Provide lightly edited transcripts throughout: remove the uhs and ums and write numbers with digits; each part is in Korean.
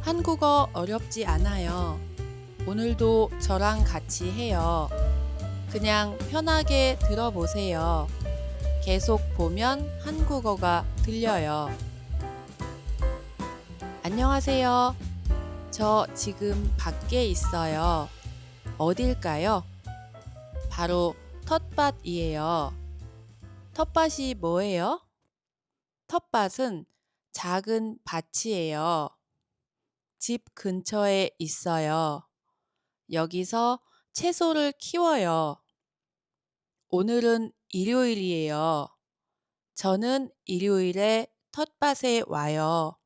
한국어 어렵지 않아요. 오늘도 저랑 같이 해요. 그냥 편하게 들어보세요. 계속 보면 한국어가 들려요. 안녕하세요. 저 지금 밖에 있어요. 어딜까요? 바로 텃밭이에요. 텃밭이 뭐예요? 텃밭은 작은 밭이에요. 집 근처에 있어요. 여기서 채소를 키워요. 오늘은 일요일이에요. 저는 일요일에 텃밭에 와요.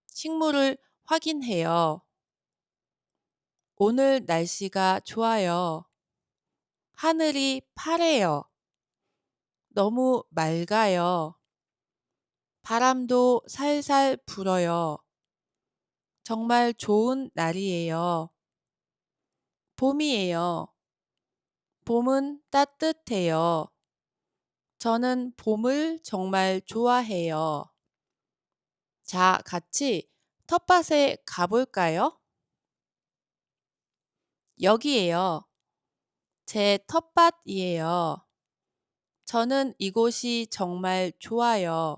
식물을 확인해요. 오늘 날씨가 좋아요. 하늘이 파래요. 너무 맑아요. 바람도 살살 불어요. 정말 좋은 날이에요. 봄이에요. 봄은 따뜻해요. 저는 봄을 정말 좋아해요. 자, 같이 텃밭에 가볼까요? 여기에요. 제 텃밭이에요. 저는 이곳이 정말 좋아요.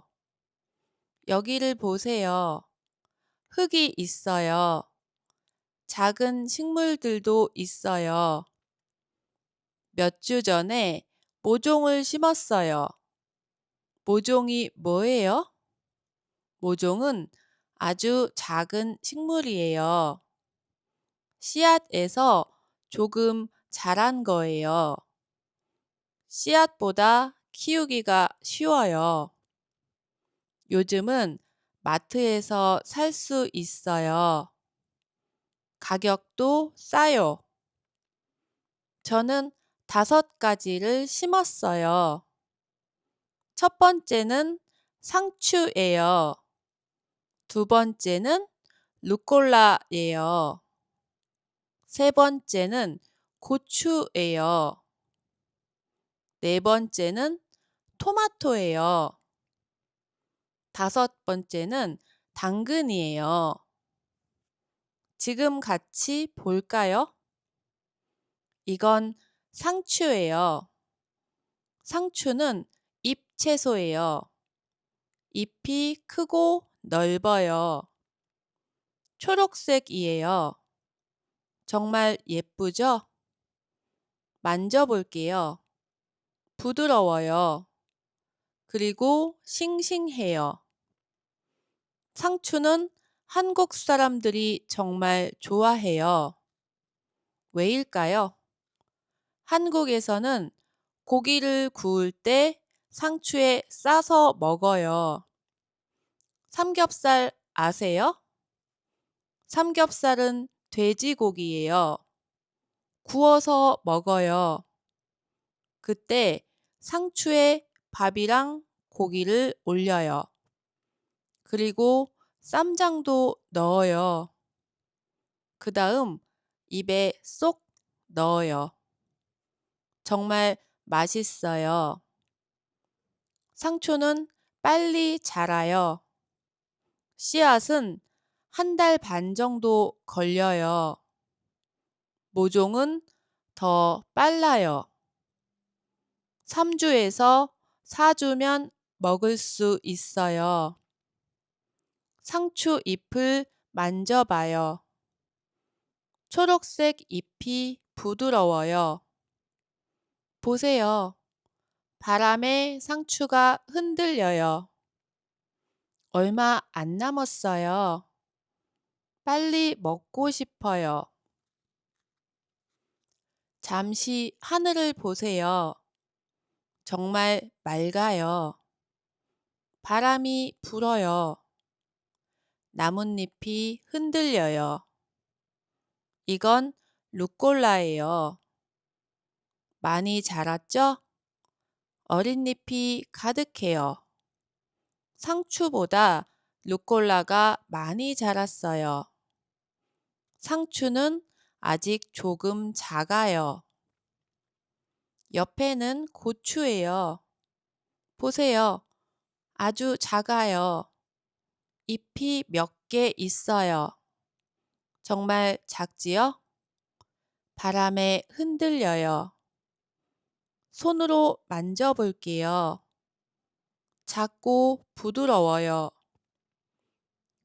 여기를 보세요. 흙이 있어요. 작은 식물들도 있어요. 몇 주 전에 모종을 심었어요. 모종이 뭐예요? 모종은 아주 작은 식물이에요. 씨앗에서 조금 자란 거예요. 씨앗보다 키우기가 쉬워요. 요즘은 마트에서 살 수 있어요. 가격도 싸요. 저는 5가지를 심었어요. 첫 번째는 상추예요. 두 번째는 루꼴라예요. 세 번째는 고추예요. 네 번째는 토마토예요. 다섯 번째는 당근이에요. 지금 같이 볼까요? 이건 상추예요. 상추는 잎채소예요. 잎이 크고 넓어요. 초록색이에요. 정말 예쁘죠? 만져볼게요. 부드러워요. 그리고 싱싱해요. 상추는 한국 사람들이 정말 좋아해요. 왜일까요? 한국에서는 고기를 구울 때 상추에 싸서 먹어요. 삼겹살 아세요? 삼겹살은 돼지고기예요. 구워서 먹어요. 그때 상추에 밥이랑 고기를 올려요. 그리고 쌈장도 넣어요. 그 다음 입에 쏙 넣어요. 정말 맛있어요. 상추는 빨리 자라요. 씨앗은 1달 반 정도 걸려요. 모종은 더 빨라요. 3주에서 4주면 먹을 수 있어요. 상추 잎을 만져봐요. 초록색 잎이 부드러워요. 보세요. 바람에 상추가 흔들려요. 얼마 안 남았어요. 빨리 먹고 싶어요. 잠시 하늘을 보세요. 정말 맑아요. 바람이 불어요. 나뭇잎이 흔들려요. 이건 루꼴라예요. 많이 자랐죠? 어린 잎이 가득해요. 상추보다 루꼴라가 많이 자랐어요. 상추는 아직 조금 작아요. 옆에는 고추예요. 보세요. 아주 작아요. 잎이 몇 개 있어요. 정말 작지요? 바람에 흔들려요. 손으로 만져볼게요. 작고 부드러워요.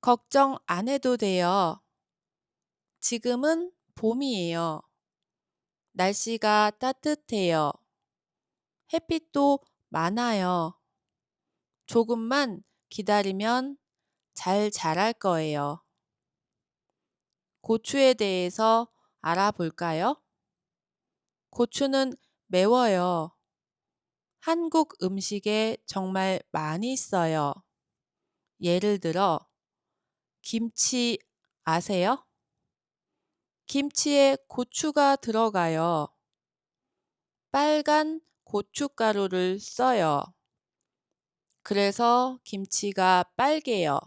걱정 안 해도 돼요. 지금은 봄이에요. 날씨가 따뜻해요. 햇빛도 많아요. 조금만 기다리면 잘 자랄 거예요. 고추에 대해서 알아볼까요? 고추는 매워요. 한국 음식에 정말 많이 써요. 예를 들어, 김치 아세요? 김치에 고추가 들어가요. 빨간 고춧가루를 써요. 그래서 김치가 빨개요.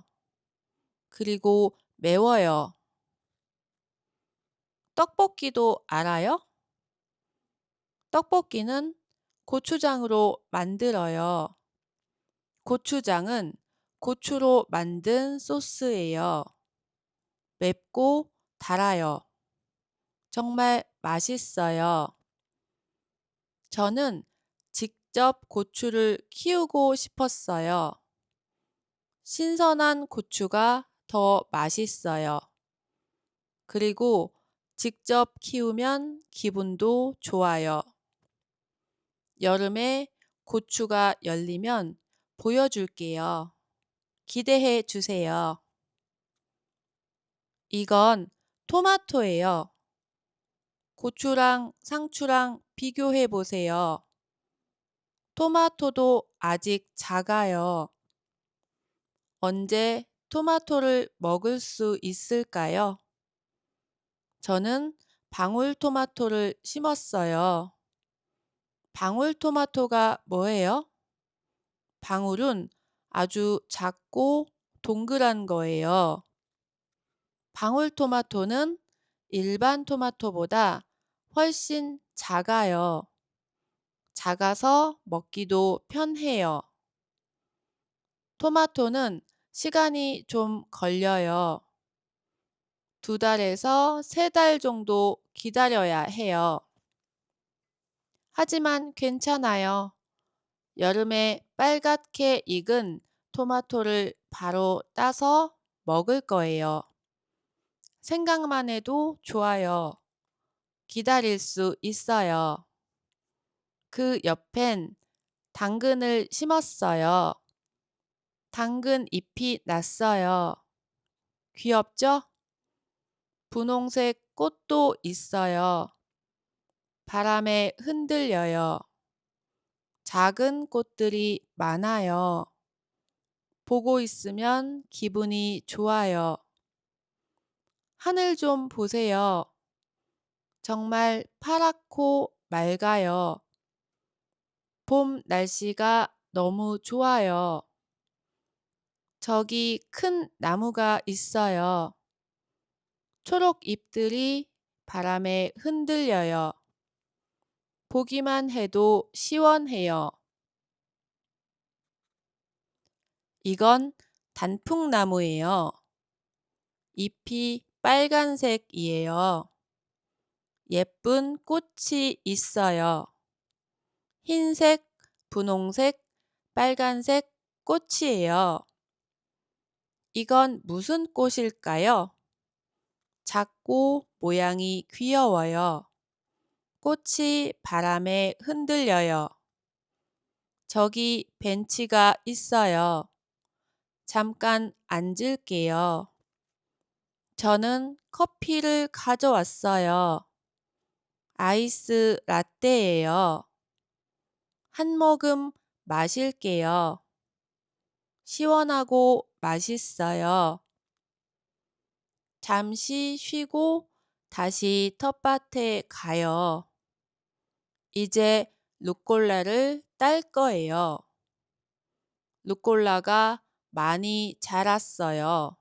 그리고 매워요. 떡볶이도 알아요? 떡볶이는 고추장으로 만들어요. 고추장은 고추로 만든 소스예요. 맵고 달아요. 정말 맛있어요. 저는 직접 고추를 키우고 싶었어요. 신선한 고추가 더 맛있어요. 그리고 직접 키우면 기분도 좋아요. 여름에 고추가 열리면 보여줄게요. 기대해 주세요. 이건 토마토예요. 고추랑 상추랑 비교해 보세요. 토마토도 아직 작아요. 언제 토마토를 먹을 수 있을까요? 저는 방울토마토를 심었어요. 방울토마토가 뭐예요? 방울은 아주 작고 동그란 거예요. 방울토마토는 일반 토마토보다 훨씬 작아요. 작아서 먹기도 편해요. 토마토는 시간이 좀 걸려요. 2달에서 3달 정도 기다려야 해요. 하지만 괜찮아요. 여름에 빨갛게 익은 토마토를 바로 따서 먹을 거예요. 생각만 해도 좋아요. 기다릴 수 있어요. 그 옆엔 당근을 심었어요. 당근 잎이 났어요. 귀엽죠? 분홍색 꽃도 있어요. 바람에 흔들려요. 작은 꽃들이 많아요. 보고 있으면 기분이 좋아요. 하늘 좀 보세요. 정말 파랗고 맑아요. 봄 날씨가 너무 좋아요. 저기 큰 나무가 있어요. 초록 잎들이 바람에 흔들려요. 보기만 해도 시원해요. 이건 단풍나무예요. 잎이 빨간색이에요. 예쁜 꽃이 있어요. 흰색, 분홍색, 빨간색 꽃이에요. 이건 무슨 꽃일까요? 작고 모양이 귀여워요. 꽃이 바람에 흔들려요. 저기 벤치가 있어요. 잠깐 앉을게요. 저는 커피를 가져왔어요. 아이스 라떼예요. 한 모금 마실게요. 시원하고 맛있어요. 잠시 쉬고 다시 텃밭에 가요. 이제 루꼴라를 딸 거예요. 루꼴라가 많이 자랐어요.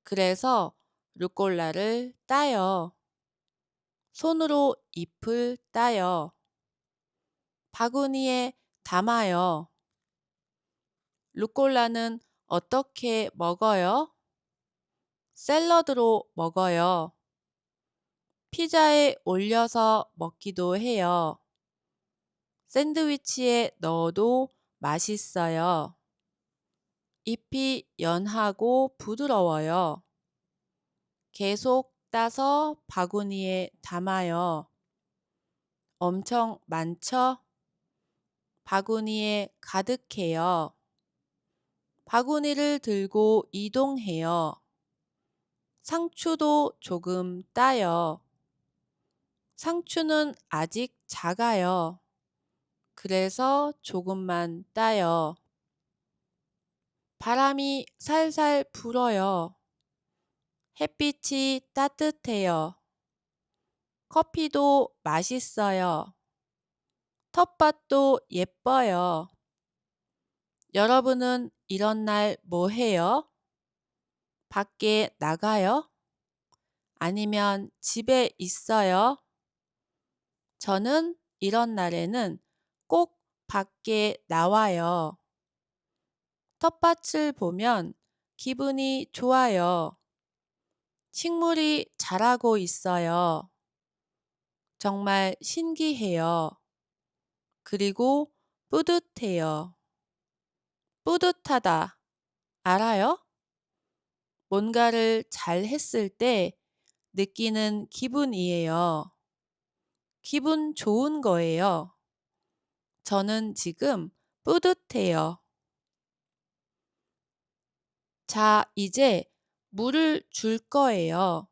그래서 루꼴라를 따요. 손으로 잎을 따요. 바구니에 담아요. 루꼴라는 어떻게 먹어요? 샐러드로 먹어요. 피자에 올려서 먹기도 해요. 샌드위치에 넣어도 맛있어요. 잎이 연하고 부드러워요. 계속 따서 바구니에 담아요. 엄청 많죠? 바구니에 가득해요. 바구니를 들고 이동해요. 상추도 조금 따요. 상추는 아직 작아요. 그래서 조금만 따요. 바람이 살살 불어요. 햇빛이 따뜻해요. 커피도 맛있어요. 텃밭도 예뻐요. 여러분은 이런 날 뭐 해요? 밖에 나가요? 아니면 집에 있어요? 저는 이런 날에는 꼭 밖에 나와요. 텃밭을 보면 기분이 좋아요. 식물이 자라고 있어요. 정말 신기해요. 그리고 뿌듯해요. 뿌듯하다. 알아요? 뭔가를 잘 했을 때 느끼는 기분이에요. 기분 좋은 거예요. 저는 지금 뿌듯해요. 자, 이제 물을 줄 거예요.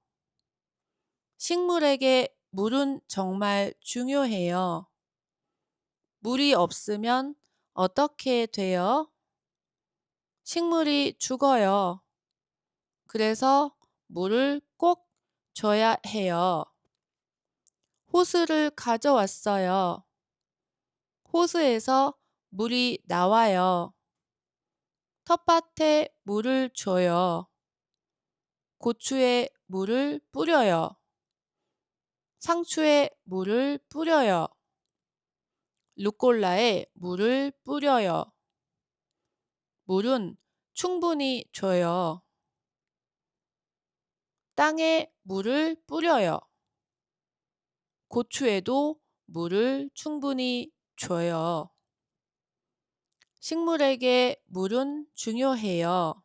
식물에게 물은 정말 중요해요. 물이 없으면 어떻게 돼요? 식물이 죽어요. 그래서 물을 꼭 줘야 해요. 호스를 가져왔어요. 호스에서 물이 나와요. 텃밭에 물을 줘요. 고추에 물을 뿌려요. 상추에 물을 뿌려요. 루꼴라에 물을 뿌려요. 물은 충분히 줘요. 땅에 물을 뿌려요. 고추에도 물을 충분히 줘요. 식물에게 물은 중요해요.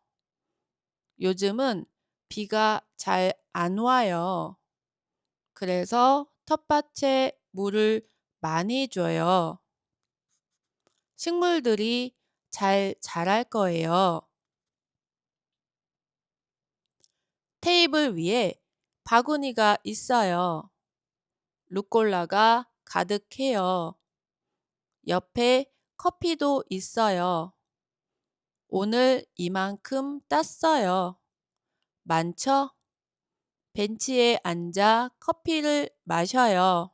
요즘은 비가 잘 안 와요. 그래서 텃밭에 물을 많이 줘요. 식물들이 잘 자랄 거예요. 테이블 위에 바구니가 있어요. 루꼴라가 가득해요. 옆에 커피도 있어요. 오늘 이만큼 땄어요. 많죠? 벤치에 앉아 커피를 마셔요.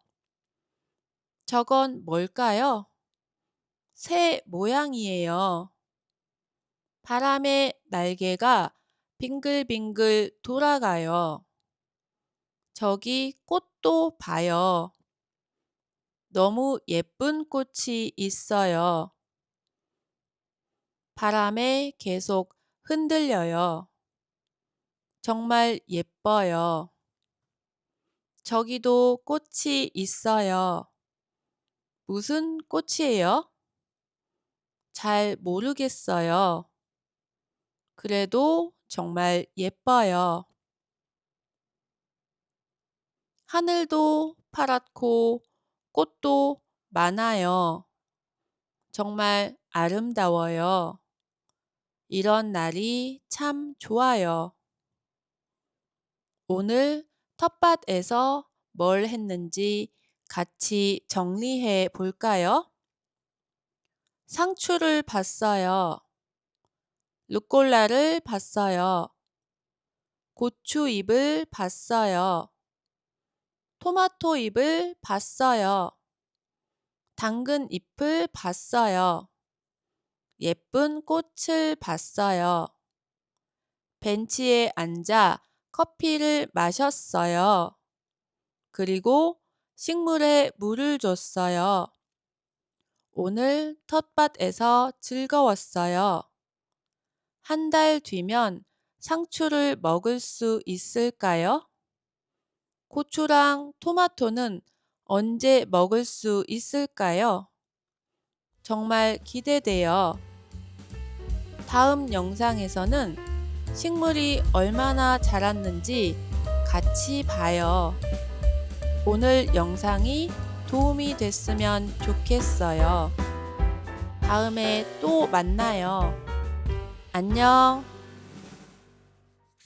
저건 뭘까요? 새 모양이에요. 바람에 날개가 빙글빙글 돌아가요. 저기 꽃도 봐요. 너무 예쁜 꽃이 있어요. 바람에 계속 흔들려요. 정말 예뻐요. 저기도 꽃이 있어요. 무슨 꽃이에요? 잘 모르겠어요. 그래도 정말 예뻐요. 하늘도 파랗고 꽃도 많아요. 정말 아름다워요. 이런 날이 참 좋아요. 오늘 텃밭에서 뭘 했는지 같이 정리해 볼까요? 상추를 봤어요. 루꼴라를 봤어요. 고추 잎을 봤어요. 토마토 잎을 봤어요. 당근 잎을 봤어요. 예쁜 꽃을 봤어요. 벤치에 앉아 커피를 마셨어요. 그리고 식물에 물을 줬어요. 오늘 텃밭에서 즐거웠어요. 한 달 뒤면 상추를 먹을 수 있을까요? 고추랑 토마토는 언제 먹을 수 있을까요? 정말 기대돼요. 다음 영상에서는 식물이 얼마나 자랐는지 같이 봐요. 오늘 영상이 도움이 됐으면 좋겠어요. 다음에 또 만나요. 안녕.